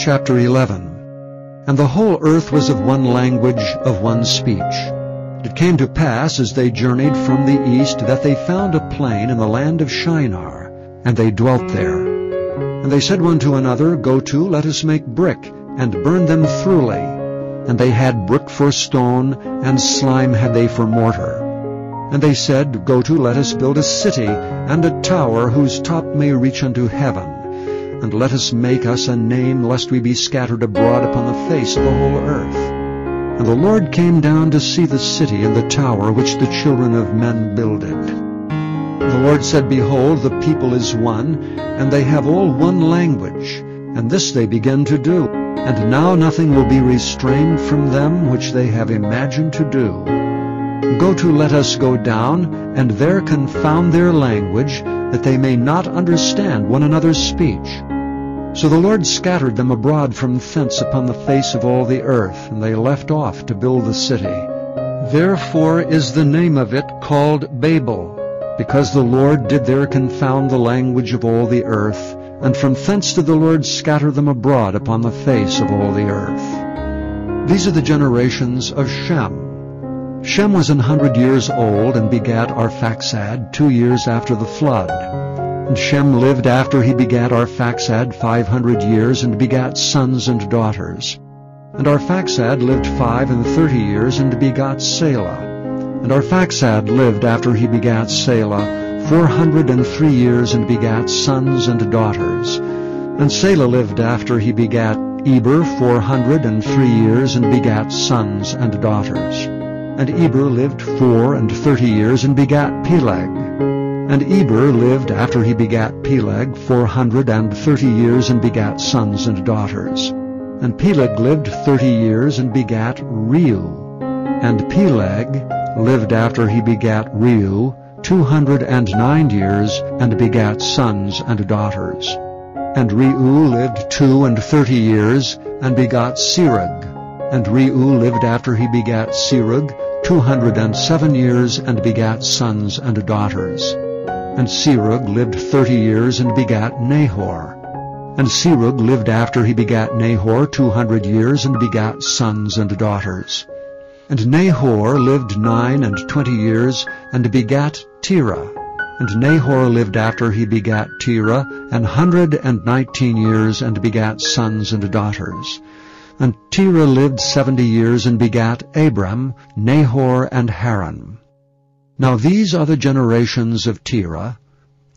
Chapter 11. And the whole earth was of one language, of one speech. It came to pass, as they journeyed from the east, that they found a plain in the land of Shinar, and they dwelt there. And they said one to another, Go to, let us make brick, and burn them thoroughly. And they had brick for stone, and slime had they for mortar. And they said, Go to, let us build a city, and a tower whose top may reach unto heaven. And let us make us a name, lest we be scattered abroad upon the face of the whole earth. And the Lord came down to see the city and the tower which the children of men builded. And the Lord said, Behold, the people is one, and they have all one language, and this they begin to do. And now nothing will be restrained from them which they have imagined to do. Go to, let us go down, and there confound their language, that they may not understand one another's speech. So the Lord scattered them abroad from thence upon the face of all the earth, and they left off to build the city. Therefore is the name of it called Babel, because the Lord did there confound the language of all the earth, and from thence did the Lord scatter them abroad upon the face of all the earth. These are the generations of Shem. Shem was 100 years old, and begat Arphaxad 2 years after the flood. And Shem lived after he begat Arphaxad 500 years, and begat sons and daughters. And Arphaxad lived 35 years, and begot Salah. And Arphaxad lived after he begat Salah 403 years, and begat sons and daughters. And Salah lived after he begat Eber 403 years, and begat sons and daughters. And Eber lived 34 years, and begat Peleg. And Eber lived after he begat Peleg 430 years, and begat sons and daughters. And Peleg lived 30 years, and begat Reu. And Peleg lived after he begat Reu 209 years, and begat sons and daughters. And Reu lived 32 years, and begot Serug. And Reu lived after he begat Serug 207 years, and begat sons and daughters. And Serug lived 30 years, and begat Nahor. And Serug lived after he begat Nahor 200 years, and begat sons and daughters. And Nahor lived 29 years, and begat Terah. And Nahor lived after he begat Terah 119 years, and begat sons and daughters. And Terah lived 70 years, and begat Abram, Nahor, and Haran. Now these are the generations of Terah.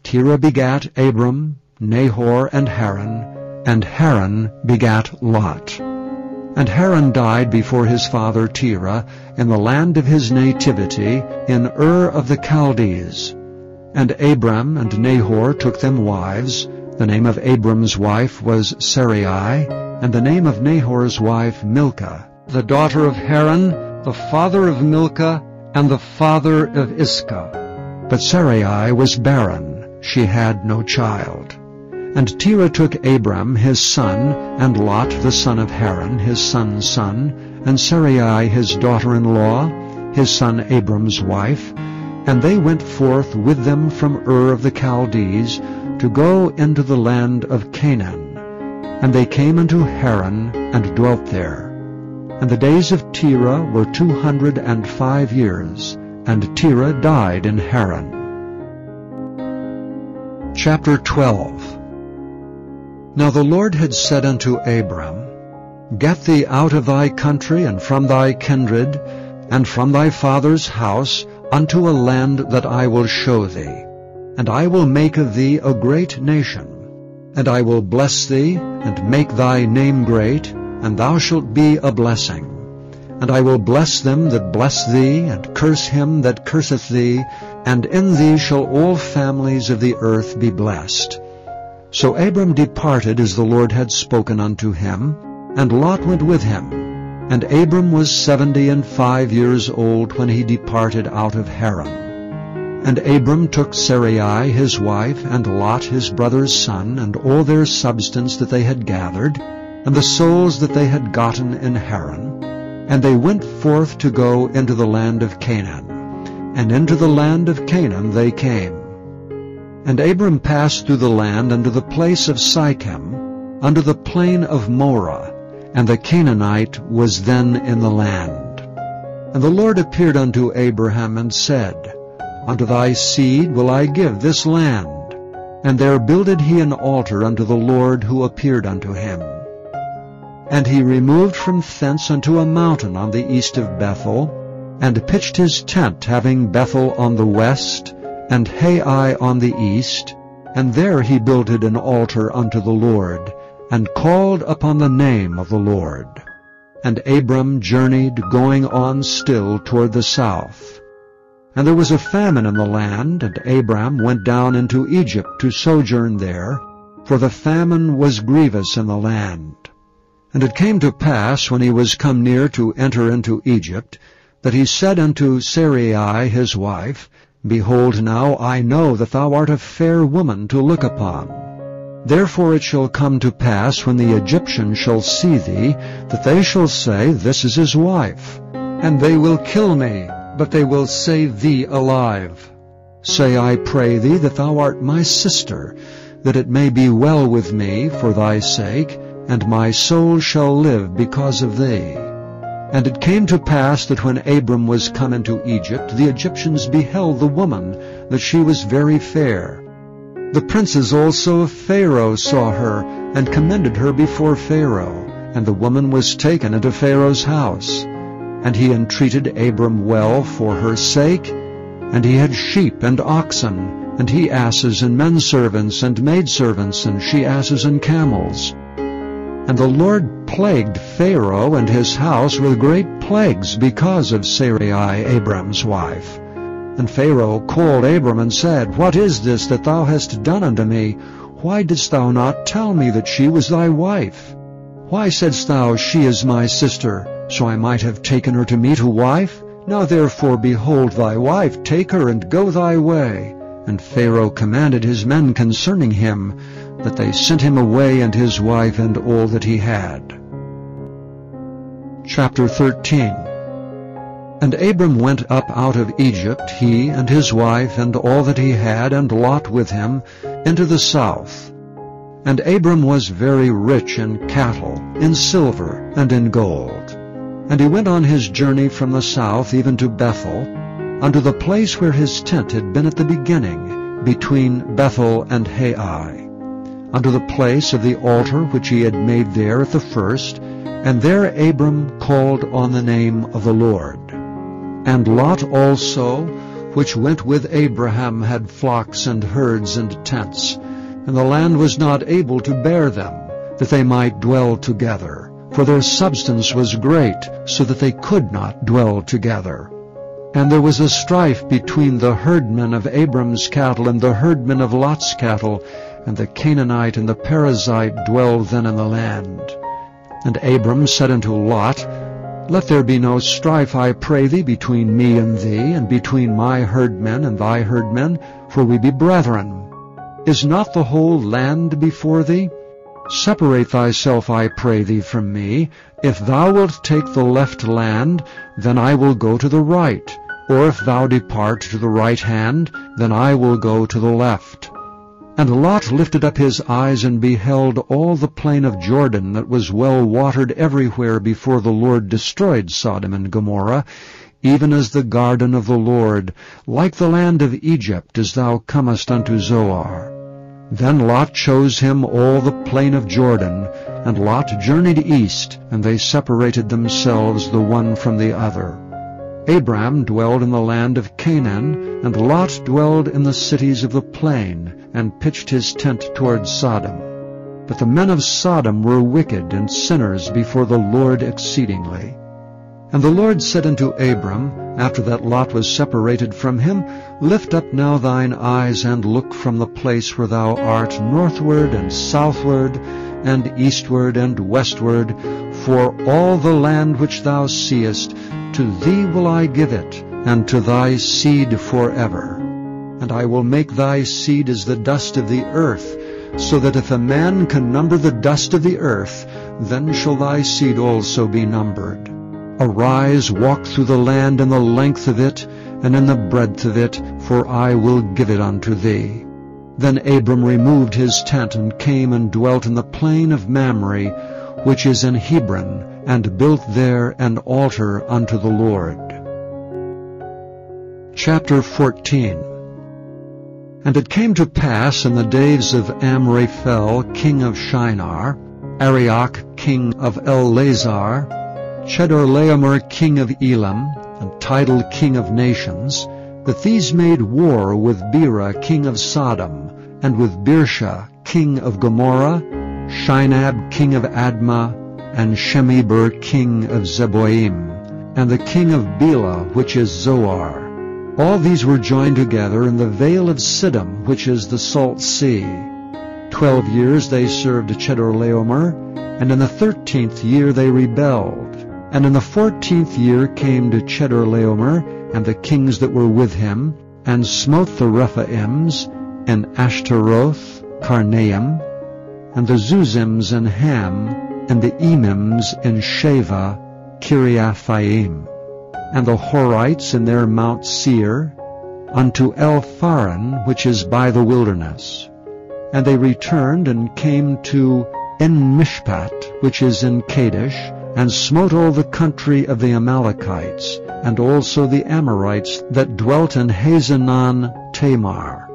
Terah begat Abram, Nahor, and Haran begat Lot. And Haran died before his father Terah in the land of his nativity, in Ur of the Chaldees. And Abram and Nahor took them wives. The name of Abram's wife was Sarai, and the name of Nahor's wife Milcah, the daughter of Haran, the father of Milcah, and the father of Iscah. But Sarai was barren, she had no child. And Terah took Abram his son, and Lot the son of Haran his son's son, and Sarai his daughter-in-law, his son Abram's wife, and they went forth with them from Ur of the Chaldees to go into the land of Canaan. And they came unto Haran, and dwelt there. And the days of Terah were 205 years, and Terah died in Haran. Chapter 12. Now the Lord had said unto Abram, Get thee out of thy country, and from thy kindred, and from thy father's house, unto a land that I will show thee. And I will make of thee a great nation. And I will bless thee, and make thy name great, and thou shalt be a blessing. And I will bless them that bless thee, and curse him that curseth thee, and in thee shall all families of the earth be blessed. So Abram departed as the Lord had spoken unto him, and Lot went with him. And Abram was 75 years old when he departed out of Haran. And Abram took Sarai his wife, and Lot his brother's son, and all their substance that they had gathered, and the souls that they had gotten in Haran. And they went forth to go into the land of Canaan. And into the land of Canaan they came. And Abram passed through the land unto the place of Sychem, unto the plain of Moreh, and the Canaanite was then in the land. And the Lord appeared unto Abraham and said, Unto thy seed will I give this land. And there builded he an altar unto the Lord who appeared unto him. And he removed from thence unto a mountain on the east of Bethel, and pitched his tent, having Bethel on the west, and Hai on the east, and there he builded an altar unto the Lord, and called upon the name of the Lord. And Abram journeyed, going on still toward the south. And there was a famine in the land, and Abram went down into Egypt to sojourn there, for the famine was grievous in the land. And it came to pass, when he was come near to enter into Egypt, that he said unto Sarai his wife, Behold, now I know that thou art a fair woman to look upon. Therefore it shall come to pass, when the Egyptians shall see thee, that they shall say, This is his wife. And they will kill me, but they will save thee alive. Say, I pray thee, that thou art my sister, that it may be well with me for thy sake, and my soul shall live because of thee. And it came to pass that when Abram was come into Egypt, the Egyptians beheld the woman, that she was very fair. The princes also of Pharaoh saw her, and commended her before Pharaoh. And the woman was taken into Pharaoh's house. And he entreated Abram well for her sake. And he had sheep and oxen, and he asses and men servants and maidservants, and she asses and camels. And the Lord plagued Pharaoh and his house with great plagues because of Sarai, Abram's wife. And Pharaoh called Abram and said, What is this that thou hast done unto me? Why didst thou not tell me that she was thy wife? Why saidst thou, She is my sister, so I might have taken her to me to wife? Now therefore, behold thy wife, take her and go thy way. And Pharaoh commanded his men concerning him, that they sent him away and his wife and all that he had. Chapter 13. And Abram went up out of Egypt, he and his wife and all that he had, and Lot with him, into the south. And Abram was very rich in cattle, in silver, and in gold. And he went on his journey from the south even to Bethel, unto the place where his tent had been at the beginning, between Bethel and Hai, unto the place of the altar which he had made there at the first, and there Abram called on the name of the Lord. And Lot also, which went with Abraham, had flocks and herds and tents, and the land was not able to bear them, that they might dwell together, for their substance was great, so that they could not dwell together. And there was a strife between the herdmen of Abram's cattle and the herdmen of Lot's cattle, and the Canaanite and the Perizzite dwelled then in the land. And Abram said unto Lot, Let there be no strife, I pray thee, between me and thee, and between my herdmen and thy herdmen, for we be brethren. Is not the whole land before thee? Separate thyself, I pray thee, from me. If thou wilt take the left land, then I will go to the right. Or if thou depart to the right hand, then I will go to the left. And Lot lifted up his eyes and beheld all the plain of Jordan, that was well watered everywhere before the Lord destroyed Sodom and Gomorrah, even as the garden of the Lord, like the land of Egypt, as thou comest unto Zoar. Then Lot chose him all the plain of Jordan, and Lot journeyed east, and they separated themselves the one from the other. Abram dwelled in the land of Canaan, and Lot dwelled in the cities of the plain, and pitched his tent toward Sodom. But the men of Sodom were wicked and sinners before the Lord exceedingly. And the Lord said unto Abram, after that Lot was separated from him, Lift up now thine eyes, and look from the place where thou art northward and southward, and eastward and westward, for all the land which thou seest, to thee will I give it, and to thy seed forever. And I will make thy seed as the dust of the earth, so that if a man can number the dust of the earth, then shall thy seed also be numbered. Arise, walk through the land in the length of it, and in the breadth of it, for I will give it unto thee. Then Abram removed his tent and came and dwelt in the plain of Mamre, which is in Hebron, and built there an altar unto the Lord. Chapter 14. And it came to pass in the days of Amraphel, king of Shinar, Arioch, king of Ellasar, Chedorlaomer, king of Elam, and Tidal, king of nations, that these made war with Bera, king of Sodom, and with Birsha, king of Gomorrah, Shinab, king of Admah, and Shemeber, king of Zeboim, and the king of Bela, which is Zoar. All these were joined together in the vale of Siddim, which is the salt sea. 12 years they served Chedorlaomer, and in the 13th year they rebelled. And in the 14th year came to Chedorlaomer and the kings that were with him, and smote the Rephaims, and Ashtaroth, Karnaim, and the Zuzims in Ham, and the Emims in Sheva, Kiriathaim, and the Horites in their Mount Seir, unto El-Pharan, which is by the wilderness. And they returned and came to En-Mishpat, which is in Kadesh, and smote all the country of the Amalekites, and also the Amorites that dwelt in Hazanon Tamar.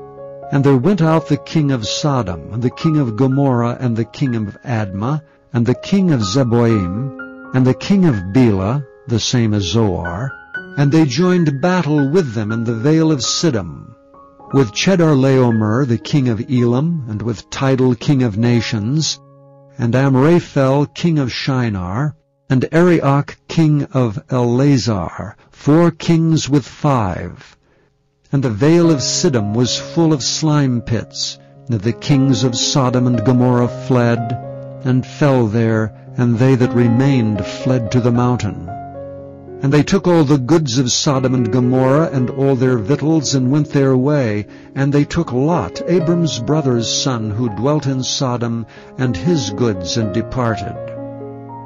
And there went out the king of Sodom, and the king of Gomorrah, and the king of Admah, and the king of Zeboim, and the king of Bela, the same as Zoar, and they joined battle with them in the vale of Siddim, with Chedorlaomer the king of Elam, and with Tidal king of nations, and Amraphel king of Shinar, and Arioch king of Ellasar, 4 kings with 5. And the vale of Siddim was full of slime pits, and the kings of Sodom and Gomorrah fled, and fell there, and they that remained fled to the mountain. And they took all the goods of Sodom and Gomorrah, and all their victuals, and went their way. And they took Lot, Abram's brother's son, who dwelt in Sodom, and his goods, and departed.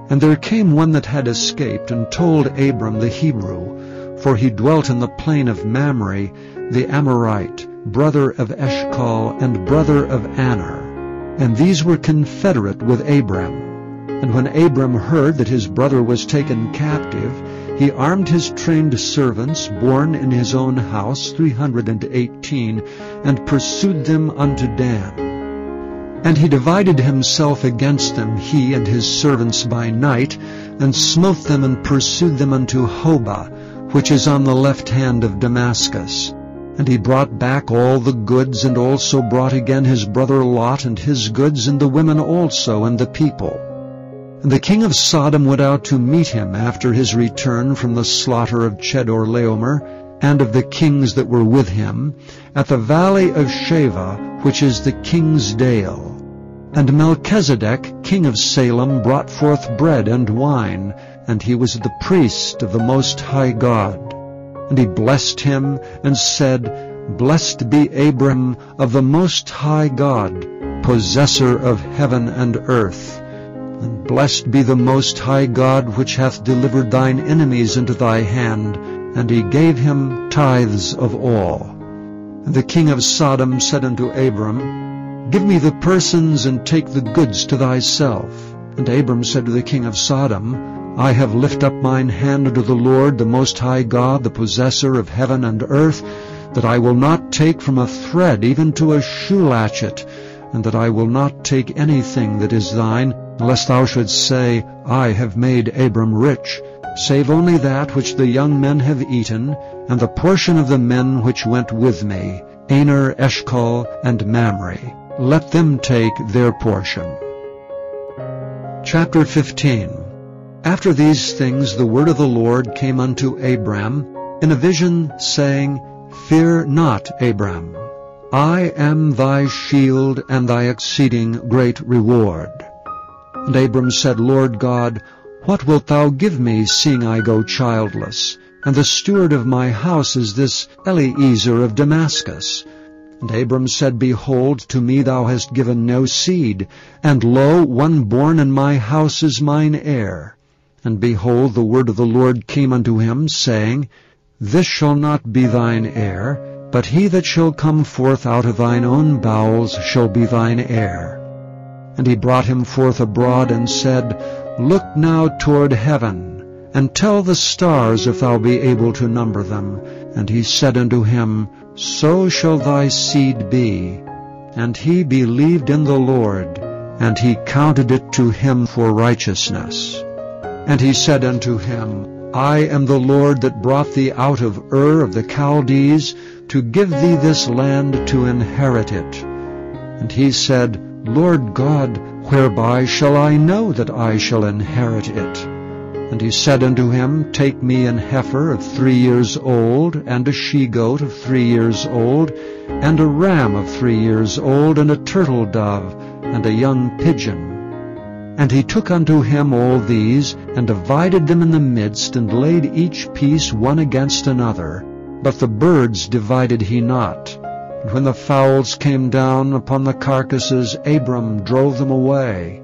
And there came one that had escaped, and told Abram the Hebrew, for he dwelt in the plain of Mamre, the Amorite, brother of Eshcol, and brother of Aner. And these were confederate with Abram. And when Abram heard that his brother was taken captive, he armed his trained servants, born in his own house, 318, and pursued them unto Dan. And he divided himself against them, he and his servants by night, and smote them and pursued them unto Hobah, which is on the left hand of Damascus. And he brought back all the goods, and also brought again his brother Lot, and his goods, and the women also, and the people. And the king of Sodom went out to meet him after his return from the slaughter of Chedorlaomer, and of the kings that were with him, at the valley of Sheva, which is the king's dale. And Melchizedek, king of Salem, brought forth bread and wine, and he was the priest of the Most High God. And he blessed him, and said, Blessed be Abram of the Most High God, possessor of heaven and earth. And blessed be the Most High God, which hath delivered thine enemies into thy hand. And he gave him tithes of all. And the king of Sodom said unto Abram, Give me the persons, and take the goods to thyself. And Abram said to the king of Sodom, I have lifted up mine hand unto the Lord, the Most High God, the possessor of heaven and earth, that I will not take from a thread even to a shoe latchet, and that I will not take anything that is thine, lest thou shouldst say, I have made Abram rich, save only that which the young men have eaten, and the portion of the men which went with me, Aner, Eshcol, and Mamre. Let them take their portion. Chapter 15. After these things the word of the Lord came unto Abram in a vision, saying, Fear not, Abram. I am thy shield and thy exceeding great reward. And Abram said, Lord God, what wilt thou give me, seeing I go childless? And the steward of my house is this Eliezer of Damascus. And Abram said, Behold, to me thou hast given no seed, and lo, one born in my house is mine heir. And behold, the word of the Lord came unto him, saying, This shall not be thine heir, but he that shall come forth out of thine own bowels shall be thine heir. And he brought him forth abroad, and said, Look now toward heaven, and tell the stars if thou be able to number them. And he said unto him, So shall thy seed be. And he believed in the Lord, and he counted it to him for righteousness. And he said unto him, I am the Lord that brought thee out of Ur of the Chaldees, to give thee this land to inherit it. And he said, Lord God, whereby shall I know that I shall inherit it? And he said unto him, Take me an heifer of 3 years old, and a she-goat of 3 years old, and a ram of 3 years old, and a turtle dove, and a young pigeon. And he took unto him all these, and divided them in the midst, and laid each piece one against another. But the birds divided he not. And when the fowls came down upon the carcasses, Abram drove them away.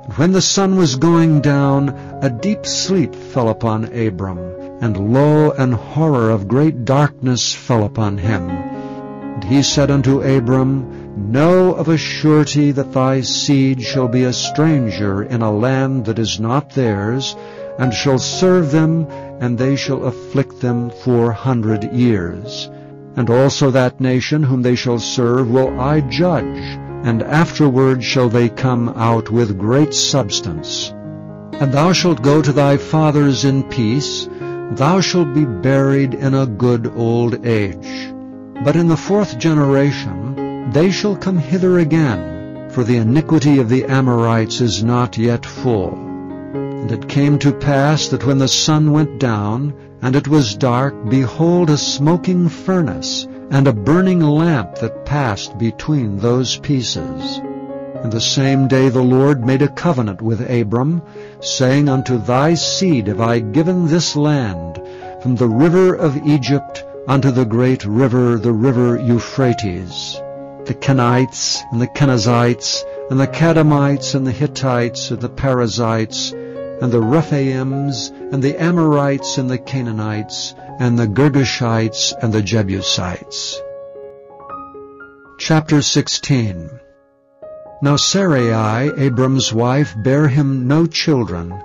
And when the sun was going down, a deep sleep fell upon Abram, and lo, an horror of great darkness fell upon him. And he said unto Abram, Know of a surety that thy seed shall be a stranger in a land that is not theirs, and shall serve them, and they shall afflict them 400 years. And also that nation whom they shall serve will I judge, and afterward shall they come out with great substance. And thou shalt go to thy fathers in peace, thou shalt be buried in a good old age. But in the 4th generation they shall come hither again, for the iniquity of the Amorites is not yet full. And it came to pass that when the sun went down, and it was dark, behold, a smoking furnace, and a burning lamp that passed between those pieces. And the same day the Lord made a covenant with Abram, saying, Unto thy seed have I given this land, from the river of Egypt unto the great river, the river Euphrates. The Kenites, and the Kenizzites, and the Kadmonites, and the Hittites, and the Perizzites, and the Rephaims, and the Amorites, and the Canaanites, and the Girgashites, and the Jebusites. Chapter 16. Now Sarai, Abram's wife, bare him no children,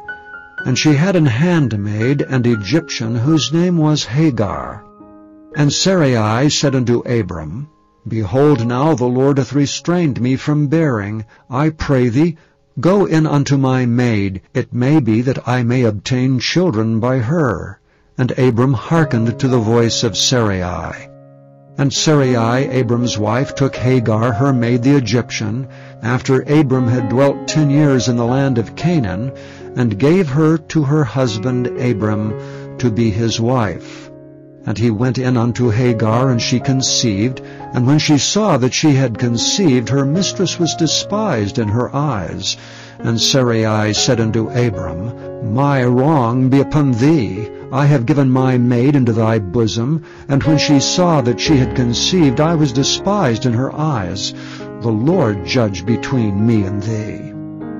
and she had an handmaid, an Egyptian, whose name was Hagar. And Sarai said unto Abram, Behold, now the Lord hath restrained me from bearing. I pray thee, Go in unto my maid, it may be that I may obtain children by her. And Abram hearkened to the voice of Sarai. And Sarai, Abram's wife, took Hagar, her maid the Egyptian, after Abram had dwelt 10 years in the land of Canaan, and gave her to her husband Abram to be his wife. And he went in unto Hagar, and she conceived. And when she saw that she had conceived, her mistress was despised in her eyes. And Sarai said unto Abram, My wrong be upon thee. I have given my maid into thy bosom. And when she saw that she had conceived, I was despised in her eyes. The Lord judge between me and thee.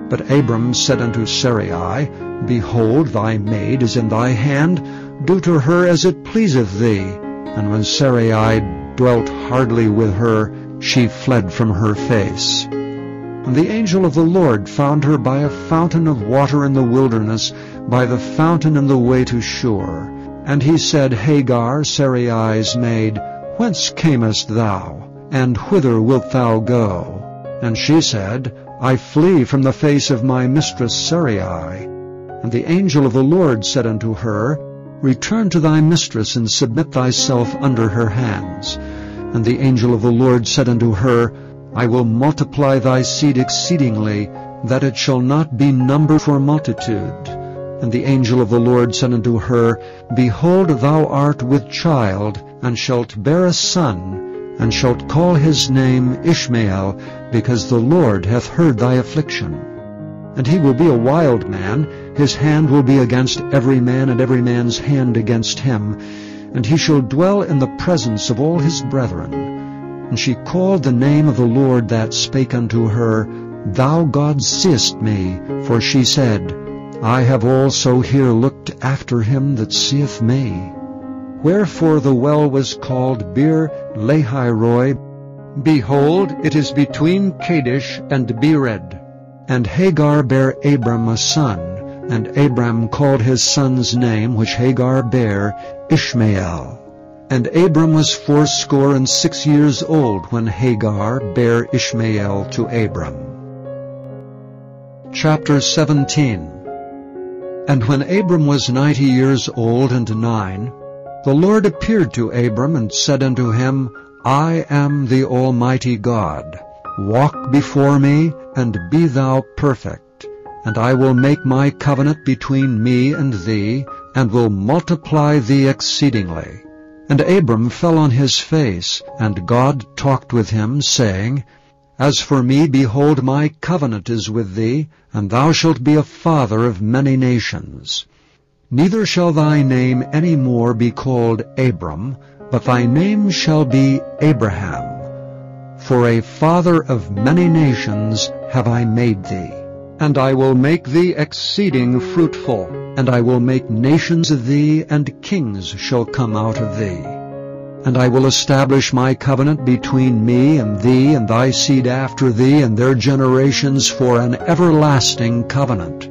But Abram said unto Sarai, Behold, thy maid is in thy hand. Do to her as it pleaseth thee. And when Sarai dwelt hardly with her, she fled from her face. And the angel of the Lord found her by a fountain of water in the wilderness, by the fountain in the way to Shur. And he said, Hagar, Sarai's maid, Whence camest thou, and whither wilt thou go? And she said, I flee from the face of my mistress Sarai. And the angel of the Lord said unto her, Return to thy mistress, and submit thyself under her hands. And the angel of the Lord said unto her, I will multiply thy seed exceedingly, that it shall not be numbered for multitude. And the angel of the Lord said unto her, Behold, thou art with child, and shalt bear a son, and shalt call his name Ishmael, because the Lord hath heard thy affliction. And he will be a wild man, his hand will be against every man, and every man's hand against him. And he shall dwell in the presence of all his brethren. And she called the name of the Lord that spake unto her, Thou God seest me. For she said, I have also here looked after him that seeth me. Wherefore the well was called Bir Lahairoi. Behold, it is between Kadesh and Bered. And Hagar bare Abram a son, and Abram called his son's name, which Hagar bare, Ishmael. And Abram was 86 years old when Hagar bare Ishmael to Abram. Chapter 17. And when Abram was 90 years old and 9, the Lord appeared to Abram and said unto him, I am the Almighty God. Walk before me, and be thou perfect. And I will make my covenant between me and thee, and will multiply thee exceedingly. And Abram fell on his face, and God talked with him, saying, As for me, behold, my covenant is with thee, and thou shalt be a father of many nations. Neither shall thy name any more be called Abram, but thy name shall be Abraham. For a father of many nations have I made thee. And I will make thee exceeding fruitful, and I will make nations of thee, and kings shall come out of thee. And I will establish my covenant between me and thee and thy seed after thee and their generations for an everlasting covenant,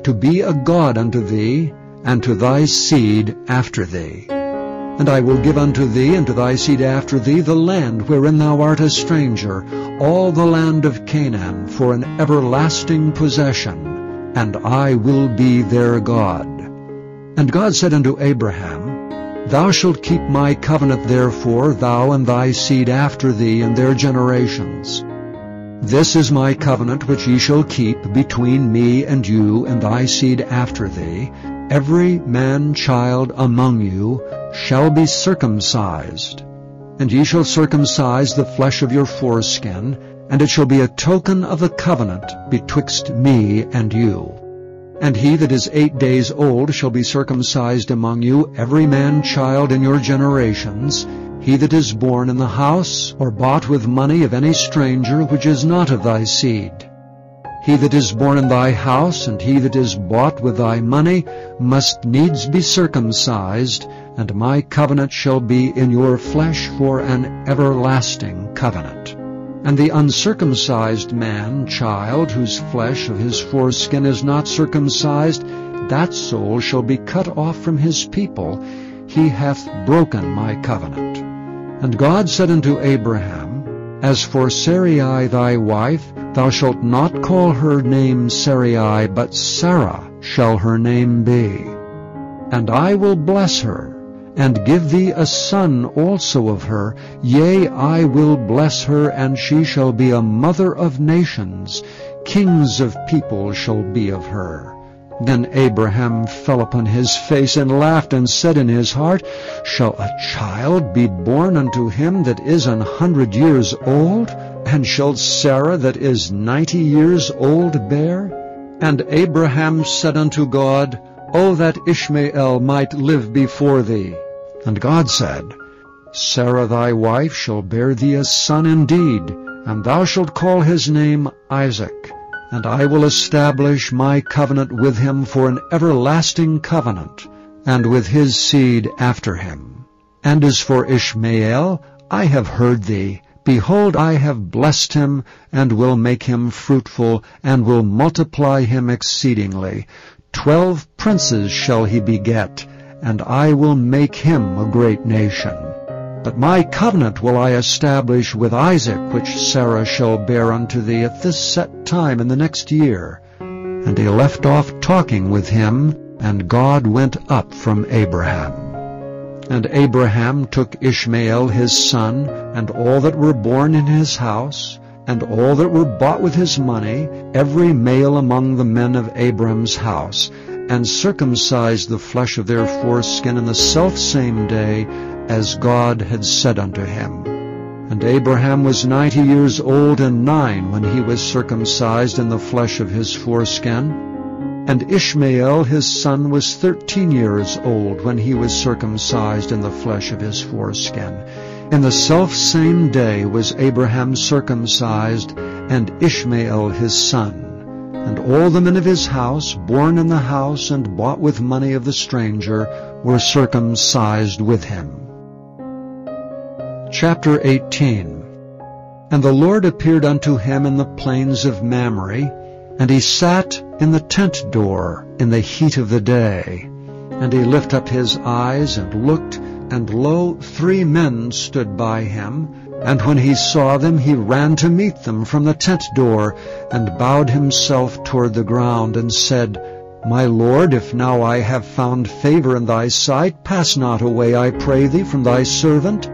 to be a God unto thee, and to thy seed after thee. And I will give unto thee and to thy seed after thee the land wherein thou art a stranger, all the land of Canaan, for an everlasting possession, and I will be their God. And God said unto Abraham, Thou shalt keep my covenant therefore, thou and thy seed after thee and their generations. This is my covenant which ye shall keep between me and you and thy seed after thee. Every man-child among you shall be circumcised. And ye shall circumcise the flesh of your foreskin, and it shall be a token of the covenant betwixt me and you. And he that is 8 days old shall be circumcised among you, every man-child in your generations, he that is born in the house or bought with money of any stranger which is not of thy seed. He that is born in thy house, and he that is bought with thy money, must needs be circumcised, and my covenant shall be in your flesh for an everlasting covenant. And the uncircumcised man, child, whose flesh of his foreskin is not circumcised, that soul shall be cut off from his people. He hath broken my covenant. And God said unto Abraham, As for Sarai thy wife, thou shalt not call her name Sarai, but Sarah shall her name be. And I will bless her, and give thee a son also of her. Yea, I will bless her, and she shall be a mother of nations. Kings of people shall be of her. Then Abraham fell upon his face and laughed, and said in his heart, Shall a child be born unto him that is 100 years old? And shall Sarah that is 90 years old bear? And Abraham said unto God, O that Ishmael might live before thee. And God said, Sarah thy wife shall bear thee a son indeed, and thou shalt call his name Isaac. And I will establish my covenant with him for an everlasting covenant, and with his seed after him. And as for Ishmael, I have heard thee. Behold, I have blessed him, and will make him fruitful, and will multiply him exceedingly. 12 princes shall he beget, and I will make him a great nation. But my covenant will I establish with Isaac, which Sarah shall bear unto thee at this set time in the next year. And he left off talking with him, and God went up from Abraham. And Abraham took Ishmael his son, and all that were born in his house, and all that were bought with his money, every male among the men of Abram's house, and circumcised the flesh of their foreskin in the selfsame day, as God had said unto him. And Abraham was 90 years old and 9 when he was circumcised in the flesh of his foreskin. And Ishmael his son was 13 years old when he was circumcised in the flesh of his foreskin. In the selfsame day was Abraham circumcised, and Ishmael his son. And all the men of his house, born in the house and bought with money of the stranger, were circumcised with him. Chapter 18. And the Lord appeared unto him in the plains of Mamre, and he sat in the tent door in the heat of the day. And he lifted up his eyes and looked, and lo, 3 men stood by him. And when he saw them, he ran to meet them from the tent door, and bowed himself toward the ground, and said, My Lord, if now I have found favor in thy sight, pass not away, I pray thee, from thy servant.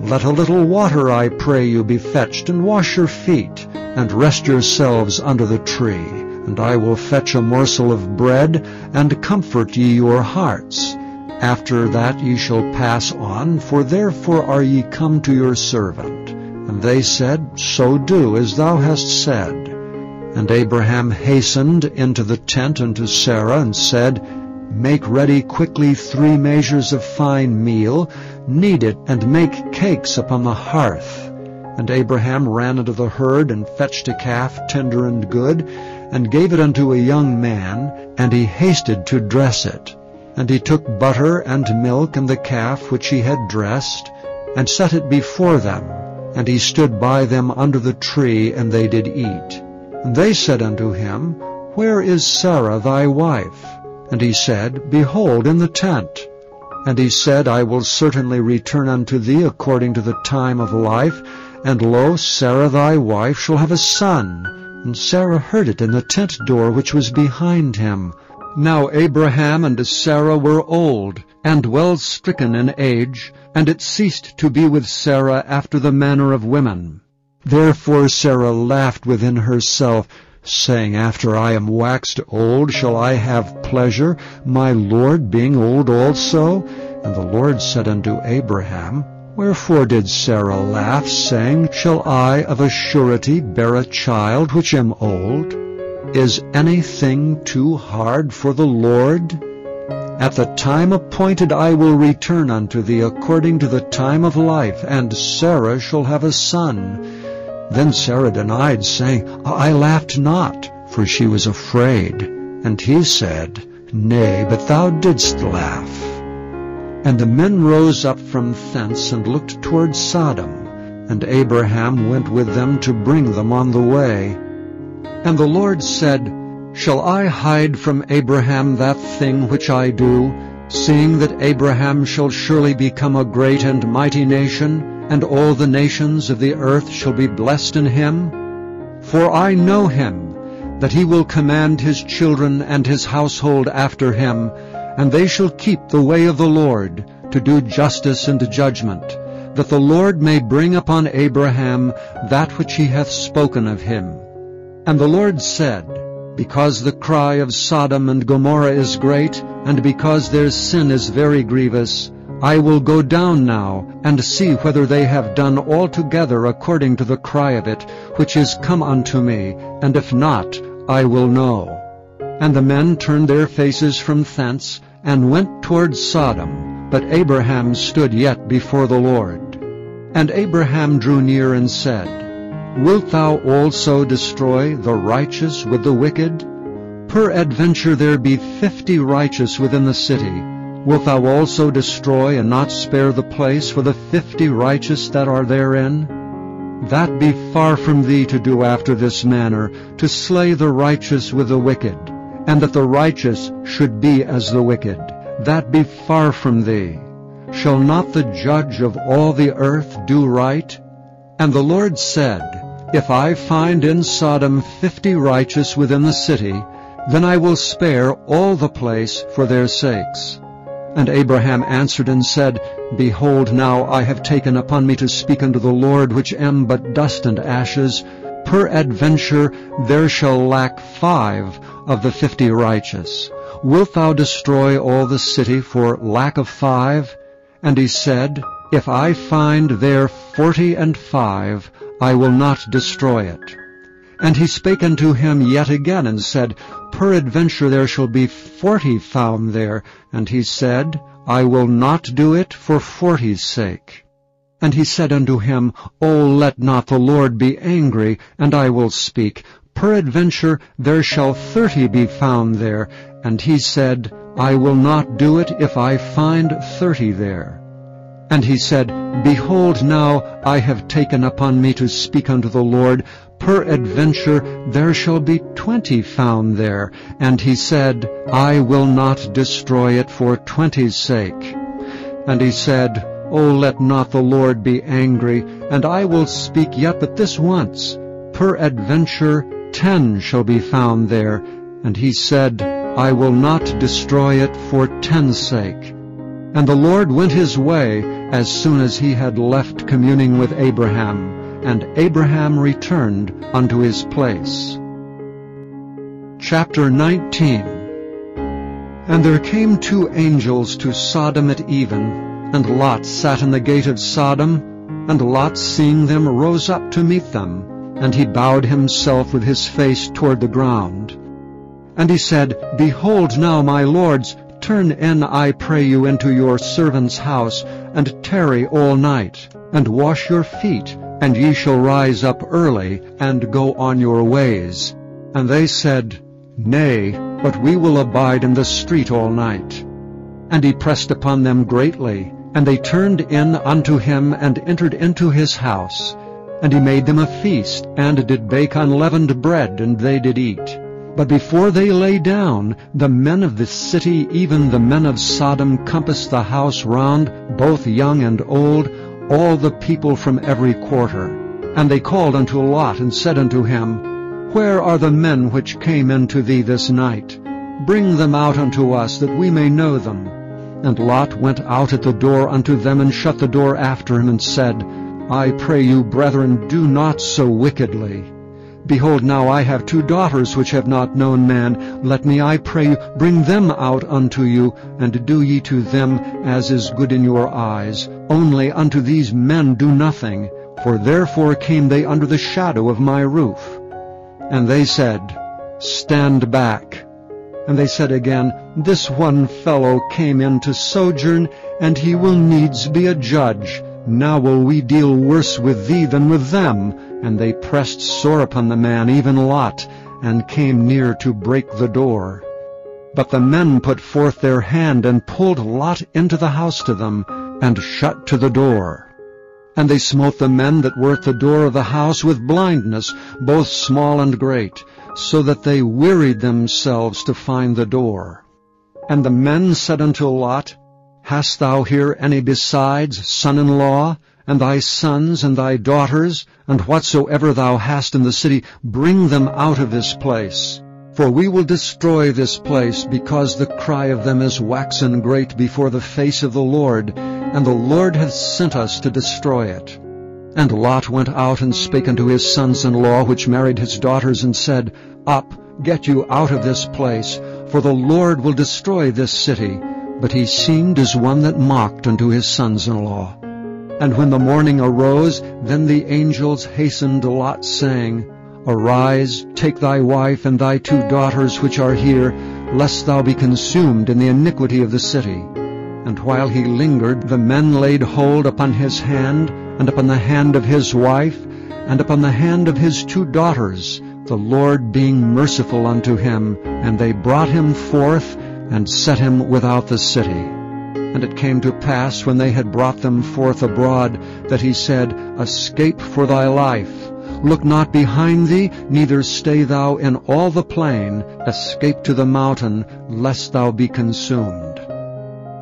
Let a little water, I pray you, be fetched, and wash your feet, and rest yourselves under the tree. And I will fetch a morsel of bread, and comfort ye your hearts. After that ye shall pass on, for therefore are ye come to your servant. And they said, So do as thou hast said. And Abraham hastened into the tent unto Sarah, and said, Make ready quickly 3 measures of fine meal, knead it, and make cakes upon the hearth. And Abraham ran into the herd, and fetched a calf tender and good, and gave it unto a young man, and he hasted to dress it. And he took butter and milk and the calf which he had dressed, and set it before them. And he stood by them under the tree, and they did eat. And they said unto him, Where is Sarah thy wife? And he said, Behold, in the tent. And he said, I will certainly return unto thee according to the time of life, and lo, Sarah thy wife shall have a son. And Sarah heard it in the tent door which was behind him. Now Abraham and Sarah were old, and well stricken in age, and it ceased to be with Sarah after the manner of women. Therefore Sarah laughed within herself, saying, After I am waxed old, shall I have pleasure, my Lord being old also? And the Lord said unto Abraham, Wherefore did Sarah laugh, saying, Shall I of a surety bear a child which am old? Is anything too hard for the Lord? At the time appointed I will return unto thee according to the time of life, and Sarah shall have a son. Then Sarah denied, saying, I laughed not, for she was afraid. And he said, Nay, but thou didst laugh. And the men rose up from thence, and looked toward Sodom. And Abraham went with them to bring them on the way. And the Lord said, Shall I hide from Abraham that thing which I do, seeing that Abraham shall surely become a great and mighty nation, and all the nations of the earth shall be blessed in him? For I know him, that he will command his children and his household after him, and they shall keep the way of the Lord, to do justice and judgment, that the Lord may bring upon Abraham that which he hath spoken of him. And the Lord said, Because the cry of Sodom and Gomorrah is great, and because their sin is very grievous, I will go down now, and see whether they have done altogether according to the cry of it, which is come unto me, and if not, I will know. And the men turned their faces from thence, and went toward Sodom, but Abraham stood yet before the Lord. And Abraham drew near and said, Wilt thou also destroy the righteous with the wicked? Peradventure there be 50 righteous within the city. Wilt thou also destroy and not spare the place for the 50 righteous that are therein? That be far from thee to do after this manner, to slay the righteous with the wicked, and that the righteous should be as the wicked. That be far from thee. Shall not the judge of all the earth do right? And the Lord said, If I find in Sodom 50 righteous within the city, then I will spare all the place for their sakes. And Abraham answered and said, Behold, now I have taken upon me to speak unto the Lord, which am but dust and ashes. Peradventure there shall lack 5 of the 50 righteous. Wilt thou destroy all the city for lack of 5? And he said, If I find there 45, I will not destroy it. And he spake unto him yet again, and said, Peradventure there shall be 40 found there. And he said, I will not do it for 40's sake. And he said unto him, O let not the Lord be angry, and I will speak. Peradventure there shall 30 be found there. And he said, I will not do it if I find 30 there. And he said, Behold, now I have taken upon me to speak unto the Lord. Peradventure there shall be 20 found there. And he said, I will not destroy it for 20's sake. And he said, O let not the Lord be angry, and I will speak yet but this once. Peradventure 10 shall be found there. And he said, I will not destroy it for 10's sake. And the Lord went his way as soon as he had left communing with Abraham, and Abraham returned unto his place. Chapter 19. And there came 2 angels to Sodom at even, and Lot sat in the gate of Sodom, and Lot, seeing them, rose up to meet them, and he bowed himself with his face toward the ground. And he said, Behold now, my lords, turn in, I pray you, into your servant's house, and tarry all night, and wash your feet, and ye shall rise up early, and go on your ways. And they said, Nay, but we will abide in the street all night. And he pressed upon them greatly, and they turned in unto him, and entered into his house. And he made them a feast, and did bake unleavened bread, and they did eat. But before they lay down, the men of the city, even the men of Sodom, compassed the house round, both young and old, all the people from every quarter. And they called unto Lot, and said unto him, Where are the men which came into thee this night? Bring them out unto us, that we may know them. And Lot went out at the door unto them, and shut the door after him, and said, I pray you, brethren, do not so wickedly. Behold, now I have 2 daughters which have not known man. Let me, I pray you, bring them out unto you, and do ye to them as is good in your eyes. Only unto these men do nothing, for therefore came they under the shadow of my roof. And they said, Stand back. And they said again, This one fellow came in to sojourn, and he will needs be a judge. Now will we deal worse with thee than with them. And they pressed sore upon the man, even Lot, and came near to break the door. But the men put forth their hand, and pulled Lot into the house to them, and shut to the door. And they smote the men that were at the door of the house with blindness, both small and great, so that they wearied themselves to find the door. And the men said unto Lot, Hast thou here any besides son-in-law, and thy sons and thy daughters, and whatsoever thou hast in the city, bring them out of this place? For we will destroy this place, because the cry of them is waxen great before the face of the Lord, and the Lord hath sent us to destroy it. And Lot went out and spake unto his sons-in-law, which married his daughters, and said, Up, get you out of this place, for the Lord will destroy this city. But he seemed as one that mocked unto his sons-in-law. And when the morning arose, then the angels hastened Lot, saying, Arise, take thy wife and thy 2 daughters which are here, lest thou be consumed in the iniquity of the city. And while he lingered, the men laid hold upon his hand, and upon the hand of his wife, and upon the hand of his 2 daughters, the Lord being merciful unto him, and they brought him forth, and set him without the city. And it came to pass, when they had brought them forth abroad, that he said, Escape for thy life. Look not behind thee, neither stay thou in all the plain. Escape to the mountain, lest thou be consumed.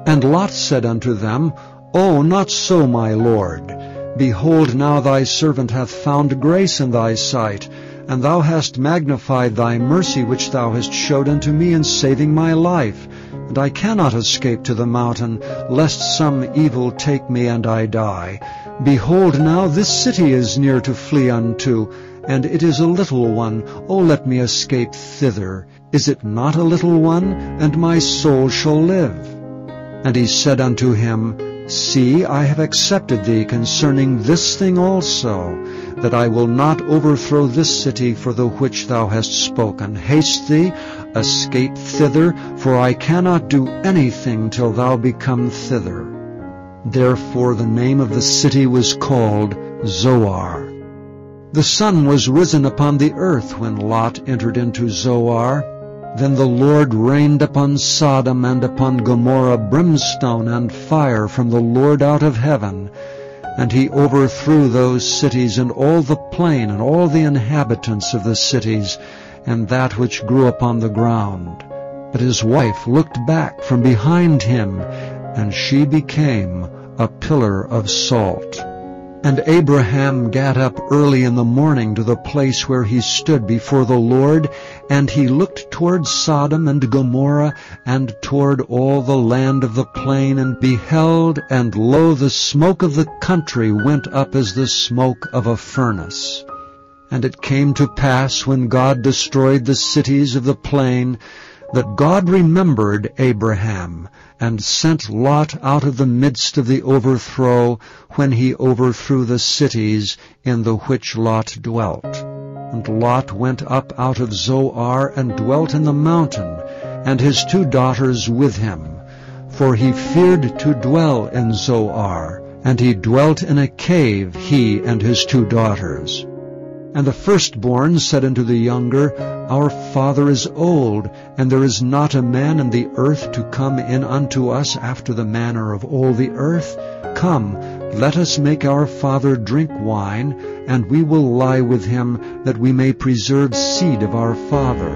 And Lot said unto them, O, not so, my lord. Behold, now thy servant hath found grace in thy sight, and thou hast magnified thy mercy which thou hast showed unto me in saving my life. And I cannot escape to the mountain, lest some evil take me and I die. Behold, now this city is near to flee unto, and it is a little one. O let me escape thither. Is it not a little one? And my soul shall live. And he said unto him, See, I have accepted thee concerning this thing also, that I will not overthrow this city for the which thou hast spoken. Haste thee, escape thither, for I cannot do anything till thou become thither. Therefore the name of the city was called Zoar. The sun was risen upon the earth when Lot entered into Zoar. Then the Lord rained upon Sodom and upon Gomorrah brimstone and fire from the Lord out of heaven, and he overthrew those cities and all the plain and all the inhabitants of the cities, and that which grew upon the ground. But his wife looked back from behind him, and she became a pillar of salt. And Abraham got up early in the morning to the place where he stood before the Lord, and he looked toward Sodom and Gomorrah, and toward all the land of the plain, and beheld, and lo, the smoke of the country went up as the smoke of a furnace. And it came to pass, when God destroyed the cities of the plain, that God remembered Abraham, and sent Lot out of the midst of the overthrow, when he overthrew the cities in the which Lot dwelt. And Lot went up out of Zoar, and dwelt in the mountain, and his 2 daughters with him. For he feared to dwell in Zoar, and he dwelt in a cave, he and his 2 daughters. And the firstborn said unto the younger, Our father is old, and there is not a man in the earth to come in unto us after the manner of all the earth. Come, let us make our father drink wine, and we will lie with him, that we may preserve seed of our father.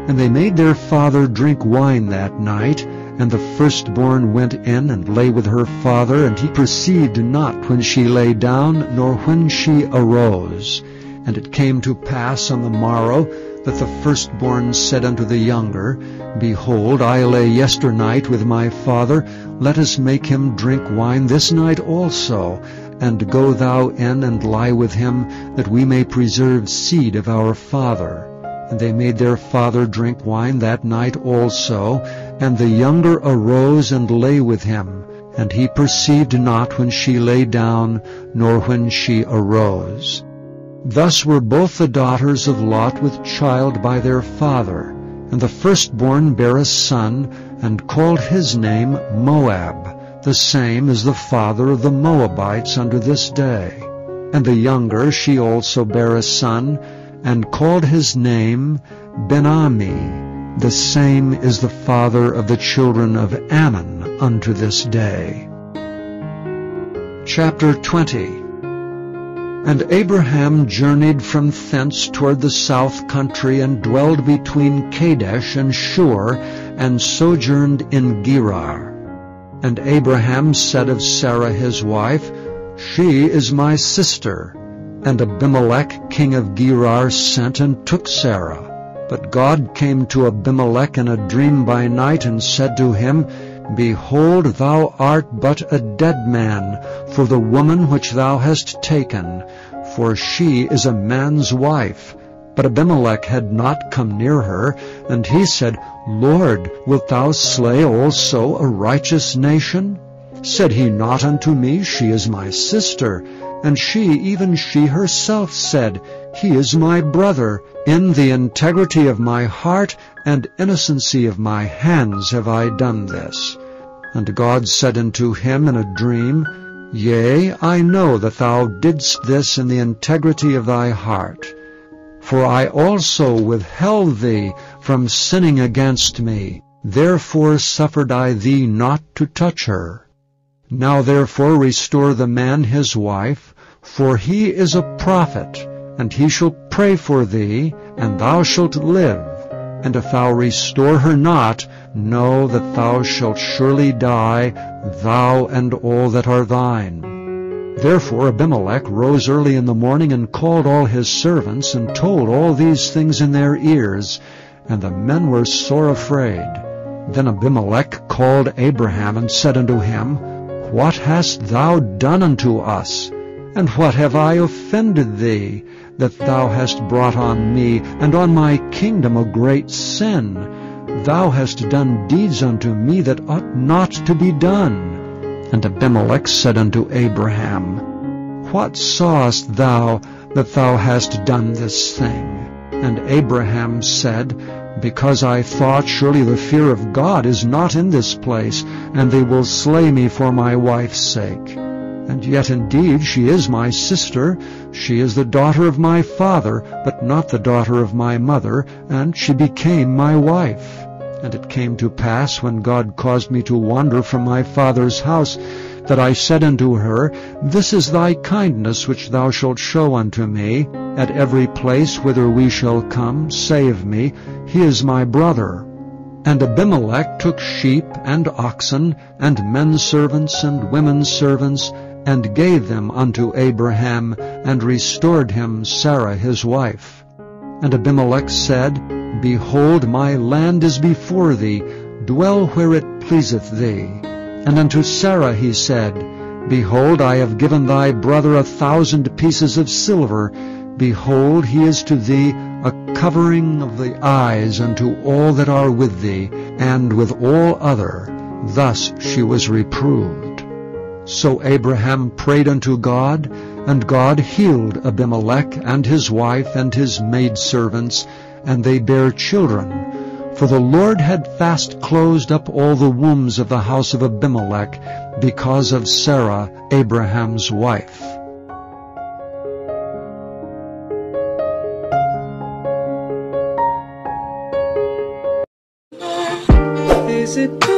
And they made their father drink wine that night, and the firstborn went in and lay with her father, and he perceived not when she lay down, nor when she arose. And it came to pass on the morrow, that the firstborn said unto the younger, Behold, I lay yesternight with my father, let us make him drink wine this night also, and go thou in and lie with him, that we may preserve seed of our father. And they made their father drink wine that night also, and the younger arose and lay with him, and he perceived not when she lay down, nor when she arose. Thus were both the daughters of Lot with child by their father. And the firstborn bare a son, and called his name Moab. The same is the father of the Moabites unto this day. And the younger she also bare a son, and called his name Ben-Ammi. The same is the father of the children of Ammon unto this day. Chapter 20. And Abraham journeyed from thence toward the south country, and dwelled between Kadesh and Shur, and sojourned in Gerar. And Abraham said of Sarah his wife, She is my sister. And Abimelech king of Gerar sent and took Sarah. But God came to Abimelech in a dream by night, and said to him, Behold, thou art but a dead man for the woman which thou hast taken, for she is a man's wife. But Abimelech had not come near her, and he said, Lord, wilt thou slay also a righteous nation? Said he not unto me, She is my sister? And she, even she herself, said, He is my brother. In the integrity of my heart and innocency of my hands have I done this. And God said unto him in a dream, Yea, I know that thou didst this in the integrity of thy heart. For I also withheld thee from sinning against me. Therefore suffered I thee not to touch her. Now therefore restore the man his wife, for he is a prophet, and he shall pray for thee, and thou shalt live. And if thou restore her not, know that thou shalt surely die, thou and all that are thine. Therefore Abimelech rose early in the morning, and called all his servants, and told all these things in their ears, and the men were sore afraid. Then Abimelech called Abraham, and said unto him, What hast thou done unto us? And what have I offended thee, that thou hast brought on me and on my kingdom a great sin? Thou hast done deeds unto me that ought not to be done. And Abimelech said unto Abraham, What sawest thou that thou hast done this thing? And Abraham said, Because I thought, surely the fear of God is not in this place, and they will slay me for my wife's sake. And yet indeed she is my sister. She is the daughter of my father, but not the daughter of my mother, and she became my wife. And it came to pass, when God caused me to wander from my father's house, that I said unto her, This is thy kindness which thou shalt show unto me. At every place whither we shall come, say of me, He is my brother. And Abimelech took sheep and oxen, and men servants and women servants, and gave them unto Abraham, and restored him Sarah his wife. And Abimelech said, Behold, my land is before thee, dwell where it pleaseth thee. And unto Sarah he said, Behold, I have given thy brother 1,000 pieces of silver. Behold, he is to thee a covering of the eyes unto all that are with thee, and with all other. Thus she was reproved. So Abraham prayed unto God, and God healed Abimelech and his wife and his maidservants, and they bare children. For the Lord had fast closed up all the wombs of the house of Abimelech, because of Sarah, Abraham's wife. Is it